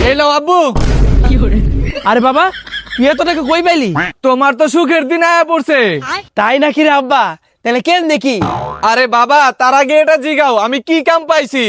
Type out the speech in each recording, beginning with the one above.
এই লাও আব্বু। আরে বাবা তুই এত টাকা কই পাইলি? তোমার তো সুখের দিন আয়া পড়ছে। তাই নাকি রে আব্বা? তাহলে কেন দেখি? আরে বাবা তার আগে এটা জিগাও আমি কি কাম পাইছি।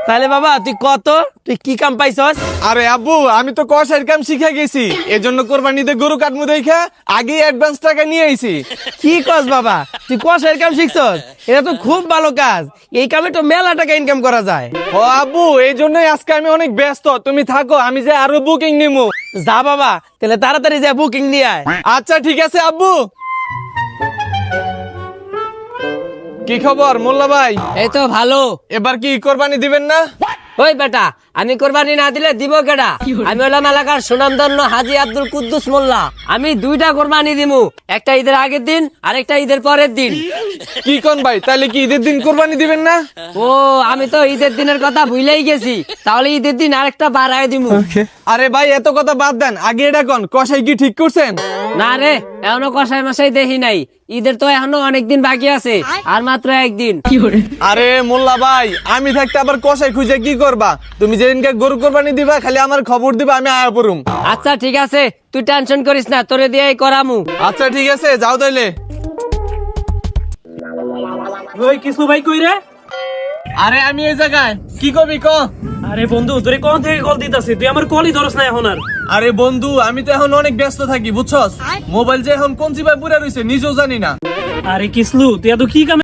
তাহলে বাবা তুই কি কাম পাইছস? আরে আব্বু আমি তো কষাইয়ের কাম শিখে গেছি, এজন্য কোরবানিতে গরু কাটমু দেখা আগে অ্যাডভান্স টাকা নিয়ে আইছি। কি কস বাবা, তুই কষাইয়ের কাম শিখছস? এটা তো খুব ভালো কাজ, এই কামে তো মেলা টাকা ইনকাম করা যায়। ও আব্বু এই জন্যই আজকে আমি অনেক ব্যস্ত, তুমি থাকো আমি যে আরো বুকিং নিমু। যা বাবা তাহলে তাড়াতাড়ি যা বুকিং নিয়ে আয়। আচ্ছা ঠিক আছে আব্বু। কি খবর মোল্লা ভাই? এই তো ভালো। এবার কি কোরবানি দিবেন না? ওই বেটা, আমি কোরবানি না দিলে দিব কেডা? আমি হলাম এলাকার সুনামধন্য হাজী আব্দুল কুদ্দুস মোল্লা। আমি দুইটা কোরবানি দিমু, একটা ঈদের আগের দিন আর একটা ঈদের পরের দিন। কি কোন ভাই, তাহলে কি ঈদের দিন কোরবানি দিবেন না? ও আমি তো ঈদের দিনের কথা ভুলেই গেছি, তাহলে ঈদের দিন আরেকটা বাড়ায় দিমু। আরে ভাই এত কথা বাদ দেন, আগে এটা কোন কষাই কি ঠিক করছেন? না রে, এখনো কষাই মশাই দেখি নাই। ঈদের তো এখনো অনেকদিন বাকি আছে, আর মাত্র একদিন। আরে মোল্লা ভাই আমি থাকতে আবার কষাই খুঁজে কি করবা? তুমি যেদিনকে গরু কোরবানি দিবা খালি আমার খবর দিবা, আমি আয়া পড়ুম। আচ্ছা ঠিক আছে, তুই টেনশন করিস না, তোরে দিয়ে করামু। আচ্ছা ঠিক আছে যাও তাইলে। ওই কিছু ভাই কই রে? আরে আমি এই জায়গায়, কি করবি ক? আরে বন্ধু তোরে কোন থেকে কল দিতাছি, তুই আমার কলই ধরস না এখন আর। আরে বন্ধু আমি তো এখন অনেক ব্যস্ত থাকি বুঝছস, মোবাইল যে এখন কোন চিপায় পুরা রইছে নিজেও জানি না। আরে কিসলু তুই এত কি কামে